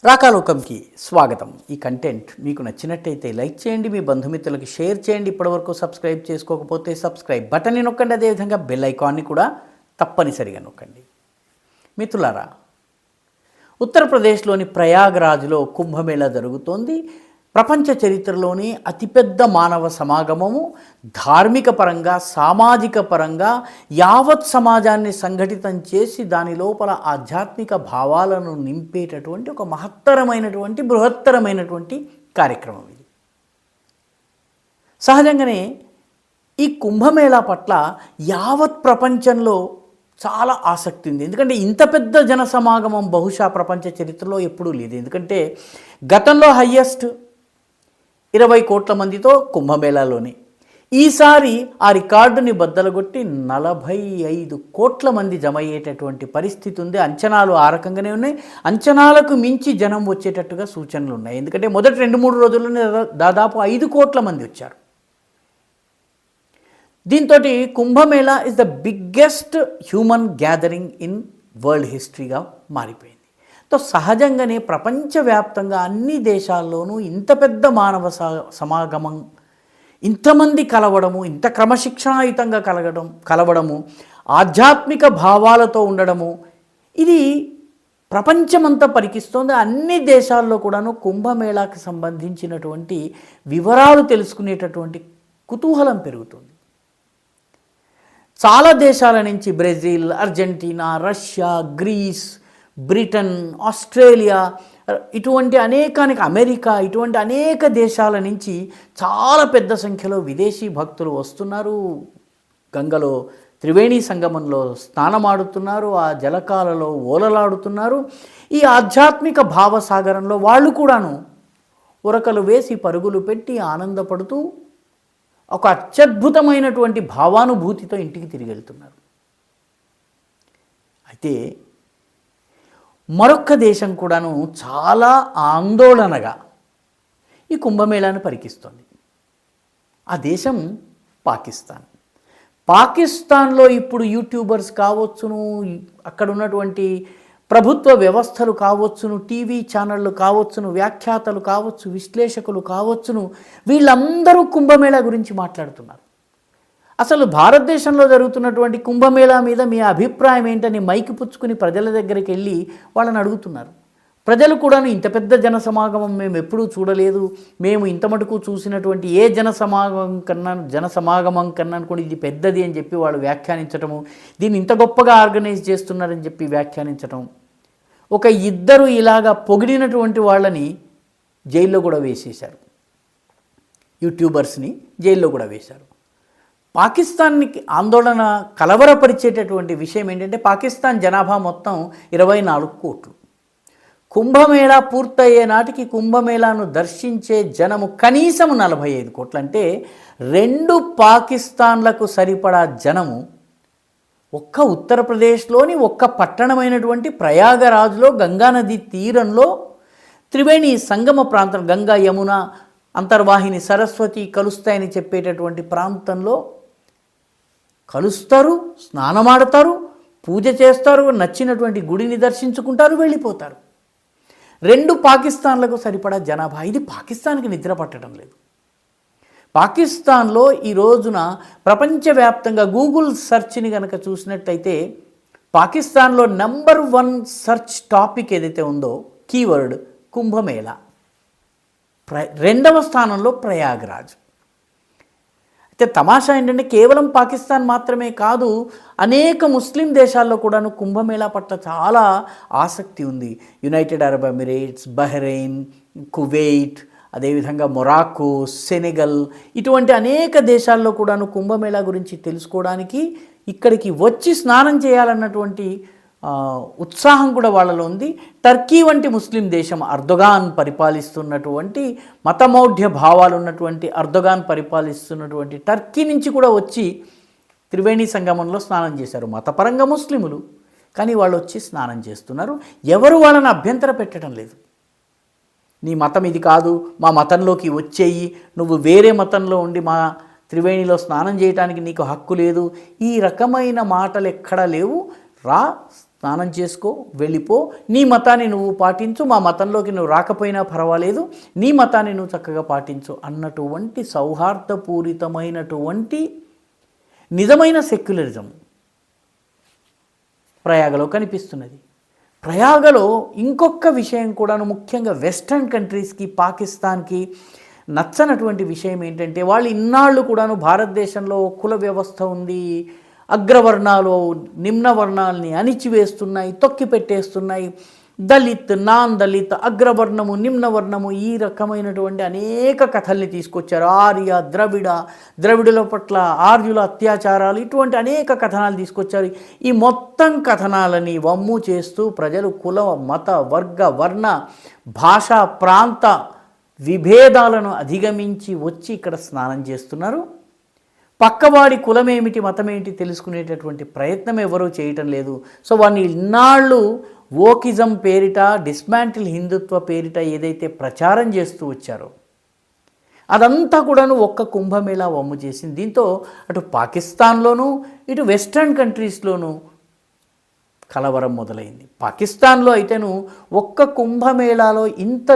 రాకాలోకంకి స్వాగతం. ఈ కంటెంట్ మీకు నచ్చినట్టయితే లైక్ చేయండి, మీ బంధుమిత్రులకి షేర్ చేయండి. ఇప్పటివరకు సబ్స్క్రైబ్ చేసుకోకపోతే సబ్స్క్రైబ్ బటన్ని నొక్కండి, అదేవిధంగా బెల్ ఐకాన్ని కూడా తప్పనిసరిగా నొక్కండి. మిత్రులారా, ఉత్తరప్రదేశ్లోని ప్రయాగ్రాజ్లో కుంభమేళా జరుగుతోంది. ప్రపంచ చరిత్రలోని అతిపెద్ద మానవ సమాగమము. ధార్మిక పరంగా, సామాజిక పరంగా యావత్ సమాజాన్ని సంఘటితం చేసి దాని లోపల ఆధ్యాత్మిక భావాలను నింపేటటువంటి ఒక మహత్తరమైనటువంటి బృహత్తరమైనటువంటి కార్యక్రమం ఇది. సహజంగానే ఈ కుంభమేళా పట్ల యావత్ ప్రపంచంలో చాలా ఆసక్తి ఉంది. ఎందుకంటే ఇంత పెద్ద జన సమాగమం బహుశా ప్రపంచ చరిత్రలో ఎప్పుడూ లేదు. ఎందుకంటే గతంలో హయ్యెస్ట్ 20 కోట్ల మందితో కుంభమేళాలోనే, ఈసారి ఆ రికార్డుని బద్దలగొట్టి 45 కోట్ల మంది జమ అయ్యేటటువంటి పరిస్థితి ఉంది. అంచనాలు ఆ రకంగానే ఉన్నాయి. అంచనాలకు మించి జనం వచ్చేటట్టుగా సూచనలు ఉన్నాయి. ఎందుకంటే మొదటి 2-3 రోజుల్లోనే దాదాపు 5 కోట్ల మంది వచ్చారు. దీంతో Kumbh Mela is the biggest human gathering in world హిస్టరీగా మారిపోయింది. సహజంగానే ప్రపంచవ్యాప్తంగా అన్ని దేశాల్లోనూ ఇంత పెద్ద మానవ సమాగమం, ఇంతమంది కలవడము, ఇంత క్రమశిక్షణాయుతంగా కలవడము, ఆధ్యాత్మిక భావాలతో ఉండడము, ఇది ప్రపంచమంతా పరికిస్తోంది. అన్ని దేశాల్లో కూడాను కుంభమేళాకి సంబంధించినటువంటి వివరాలు తెలుసుకునేటటువంటి కుతూహలం పెరుగుతుంది. చాలా దేశాల నుంచి Brazil, Argentina, Russia, Greece, Britain, Australia, ఇటువంటి అమెరికా, ఇటువంటి అనేక దేశాల నుంచి చాలా పెద్ద సంఖ్యలో విదేశీ భక్తులు వస్తున్నారు. గంగలో త్రివేణి సంగమంలో స్నానమాడుతున్నారు, ఆ జలకాలలో ఓలలాడుతున్నారు. ఈ ఆధ్యాత్మిక భావసాగరంలో వాళ్ళు కూడాను ఉరకలు వేసి పరుగులు పెట్టి ఆనందపడుతూ ఒక అత్యద్భుతమైనటువంటి భావానుభూతితో ఇంటికి తిరిగి వెళ్తున్నారు. అయితే మరొక్క దేశం కూడాను చాలా ఆందోళనగా ఈ కుంభమేళాను పరికిస్తోంది. ఆ దేశం పాకిస్తాన్. పాకిస్తాన్లో ఇప్పుడు యూట్యూబర్స్ కావచ్చును, అక్కడ ఉన్నటువంటి ప్రభుత్వ వ్యవస్థలు కావచ్చును, టీవీ ఛానళ్ళు కావచ్చును, వ్యాఖ్యాతలు కావచ్చు, విశ్లేషకులు కావచ్చును, వీళ్ళందరూ కుంభమేళా గురించి మాట్లాడుతున్నారు. అసలు భారతదేశంలో జరుగుతున్నటువంటి కుంభమేళా మీద మీ అభిప్రాయం ఏంటని మైకి పుచ్చుకుని ప్రజల దగ్గరికి వెళ్ళి వాళ్ళని అడుగుతున్నారు. ప్రజలు కూడాను ఇంత పెద్ద జన సమాగమం మేము ఎప్పుడూ చూడలేదు, మేము ఇంత మటుకు చూసినటువంటి ఏ జన సమాగమం కన్నా కూడా ఇది పెద్దది అని చెప్పి వాళ్ళు వ్యాఖ్యానించటము, దీన్ని ఇంత గొప్పగా ఆర్గనైజ్ చేస్తున్నారని చెప్పి వ్యాఖ్యానించటం. ఒక ఇద్దరు ఇలాగా పొగిడినటువంటి వాళ్ళని జైల్లో కూడా వేసేశారు. యూట్యూబర్స్ని జైల్లో కూడా వేశారు. పాకిస్తాన్కి ఆందోళన కలవరపరిచేటటువంటి విషయం ఏంటంటే పాకిస్తాన్ జనాభా మొత్తం 24 కోట్లు. కుంభమేళా పూర్తయ్యే నాటికి కుంభమేళాను దర్శించే జనము కనీసం 45 కోట్లు. అంటే 2 పాకిస్తాన్లకు సరిపడా జనము ఒక్క ఉత్తరప్రదేశ్లోని ఒక్క పట్టణమైనటువంటి ప్రయాగరాజ్లో గంగానది తీరంలో త్రివేణి సంగమ ప్రాంతం, గంగా యమున అంతర్వాహిని సరస్వతి కలుస్తాయని చెప్పేటటువంటి ప్రాంతంలో కలుస్తారు, స్నానమాడతారు, పూజ చేస్తారు, నచ్చినటువంటి గుడిని దర్శించుకుంటారు, వెళ్ళిపోతారు. 2 పాకిస్తాన్లకు సరిపడా జనాభా. ఇది పాకిస్తాన్కి నిద్ర పట్టడం లేదు. పాకిస్తాన్లో ఈ రోజున ప్రపంచవ్యాప్తంగా గూగుల్ సెర్చ్ని కనుక చూసినట్టయితే పాకిస్తాన్లో నంబర్ 1 సెర్చ్ టాపిక్ ఏదైతే ఉందో కీవర్డ్ కుంభమేళా. 2వ స్థానంలో ప్రయాగ్రాజ్. అయితే తమాషా ఏంటంటే కేవలం పాకిస్తాన్ మాత్రమే కాదు, అనేక ముస్లిం దేశాల్లో కూడాను కుంభమేళా పట్ల చాలా ఆసక్తి ఉంది. United Arab Emirates, Bahrain, Kuwait, అదేవిధంగా మొరాకో, సెనెగల్, ఇటువంటి అనేక దేశాల్లో కూడాను కుంభమేళా గురించి తెలుసుకోవడానికి ఇక్కడికి వచ్చి స్నానం చేయాలన్నటువంటి ఉత్సాహం కూడా వాళ్ళలో ఉంది. టర్కీ వంటి ముస్లిం దేశం, అర్దోగాన్ పరిపాలిస్తున్నటువంటి మతమౌఢ్య భావాలు ఉన్నటువంటి అర్దోగాన్ పరిపాలిస్తున్నటువంటి టర్కీ నుంచి కూడా వచ్చి త్రివేణి సంగమంలో స్నానం చేశారు. మతపరంగా ముస్లిములు, కానీ వాళ్ళు వచ్చి స్నానం చేస్తున్నారు. ఎవరు వాళ్ళని అభ్యంతర పెట్టడం లేదు. నీ మతం ఇది కాదు, మా మతంలోకి వచ్చేయి, నువ్వు వేరే మతంలో ఉండి మా త్రివేణిలో స్నానం చేయడానికి నీకు హక్కు లేదు, ఈ రకమైన మాటలు ఎక్కడా లేవు. రా, స్నానం చేసుకో, వెళ్ళిపో, నీ మతాన్ని నువ్వు పాటించు, మా మతంలోకి నువ్వు రాకపోయినా పర్వాలేదు, నీ మతాన్ని నువ్వు చక్కగా పాటించు అన్నటువంటి సౌహార్దపూరితమైనటువంటి నిజమైన సెక్యులరిజం ప్రయాగలో కనిపిస్తున్నది. ప్రయాగలో ఇంకొక విషయం కూడాను ముఖ్యంగా వెస్టర్న్ కంట్రీస్కి, పాకిస్తాన్కి నచ్చనటువంటి విషయం ఏంటంటే, వాళ్ళు ఇన్నాళ్ళు కూడాను భారతదేశంలో కుల వ్యవస్థ ఉంది, అగ్రవర్ణాలు నిమ్న వర్ణాలని అణిచివేస్తున్నాయి, తొక్కి పెట్టేస్తున్నాయి, దళిత్, నాన్ దళిత్, అగ్రవర్ణము, నిమ్నవర్ణము, ఈ రకమైనటువంటి అనేక కథల్ని తీసుకొచ్చారు. ఆర్య, ద్రవిడుల పట్ల ఆర్యుల అత్యాచారాలు, ఇటువంటి అనేక కథనాలు తీసుకొచ్చారు. ఈ మొత్తం కథనాలని వమ్ము చేస్తూ ప్రజలు కుల, మత, వర్గ, వర్ణ, భాషా, ప్రాంత విభేదాలను అధిగమించి వచ్చి ఇక్కడ స్నానం చేస్తున్నారు. పక్కవాడి కులమేమిటి, మతమేమిటి తెలుసుకునేటటువంటి ప్రయత్నం ఎవరూ చేయటం లేదు. సో వాడిని ఇన్నాళ్ళు ఓకిజం పేరిట, డిస్మాంటిల్ హిందుత్వ పేరిట ఏదైతే ప్రచారం చేస్తూ వచ్చారో అదంతా కూడాను ఒక్క కుంభమేళా వమ్ము చేసింది. దీంతో అటు పాకిస్తాన్లోనూ ఇటు వెస్టర్న్ కంట్రీస్లోనూ కలవరం మొదలైంది. పాకిస్తాన్లో అయితేను ఒక్క కుంభమేళాలో ఇంత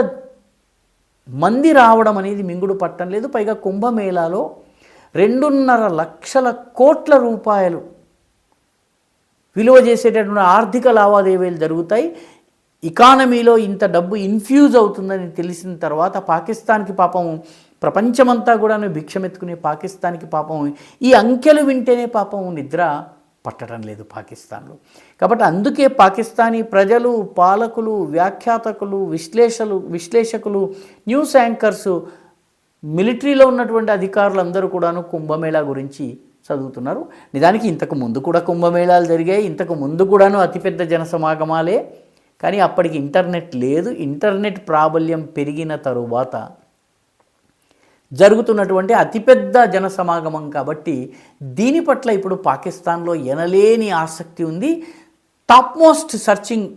మంది రావడం అనేది మింగుడు పట్టం లేదు. పైగా కుంభమేళాలో 2.5 లక్షల కోట్ల రూపాయలు విలువ చేసేటటువంటి ఆర్థిక లావాదేవీలు జరుగుతాయి. ఎకానమీలో ఇంత డబ్బు ఇన్ఫ్యూజ్ అవుతుందని తెలిసిన తర్వాత పాకిస్తాన్కి పాపం, ప్రపంచమంతా కూడా భిక్షమెత్తుకునే పాకిస్తాన్కి పాపం ఈ అంకెలు వింటేనే పాపం నిద్ర పట్టడం లేదు పాకిస్తాన్లో. కాబట్టి అందుకే పాకిస్తానీ ప్రజలు, పాలకులు, వ్యాఖ్యాతకులు, విశ్లేషకులు, న్యూస్ యాంకర్సు, మిలిటరీలో ఉన్నటువంటి అధికారులు అందరూ కూడాను కుంభమేళా గురించి చదువుతున్నారు. నిజానికి ఇంతకు ముందు కూడా కుంభమేళాలు జరిగాయి, ఇంతకు ముందు కూడాను అతిపెద్ద జనసమాగమాలే. కానీ అప్పటికి ఇంటర్నెట్ లేదు. ఇంటర్నెట్ ప్రాబల్యం పెరిగిన తరువాత జరుగుతున్నటువంటి అతిపెద్ద జనసమాగమం కాబట్టి దీని పట్ల ఇప్పుడు పాకిస్తాన్లో ఎనలేని ఆసక్తి ఉంది. టాప్ మోస్ట్ సర్చింగ్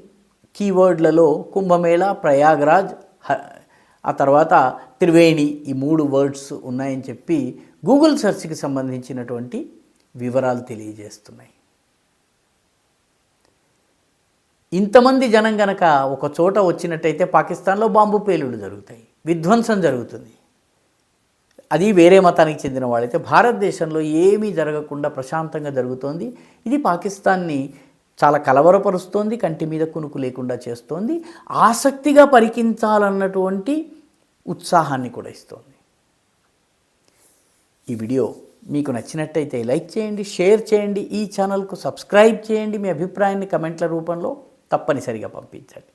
కీవర్డ్లలో కుంభమేళా, ప్రయాగ్రాజ్, ఆ తర్వాత త్రివేణి, ఈ 3 వర్డ్స్ ఉన్నాయని చెప్పి గూగుల్ సెర్చ్కి సంబంధించినటువంటి వివరాలు తెలియజేస్తున్నాయి. ఇంతమంది జనం గనక ఒక చోట వచ్చినట్టయితే పాకిస్తాన్లో బాంబు పేలుళ్ళు జరుగుతాయి, విధ్వంసం జరుగుతుంది. అది వేరే మతానికి చెందిన వాళ్ళైతే భారతదేశంలో ఏమీ జరగకుండా ప్రశాంతంగా జరుగుతోంది. ఇది పాకిస్తాన్ని చాలా కలవరపరుస్తోంది, కంటి మీద కునుకు లేకుండా చేస్తోంది, ఆసక్తిగా పరికించాలన్నటువంటి ఉత్సాహాన్ని కూడా ఇస్తోంది. ఈ వీడియో మీకు నచ్చినట్టయితే లైక్ చేయండి, షేర్ చేయండి, ఈ ఛానల్కు సబ్స్క్రైబ్ చేయండి. మీ అభిప్రాయాన్ని కమెంట్ల రూపంలో తప్పనిసరిగా పంపించండి.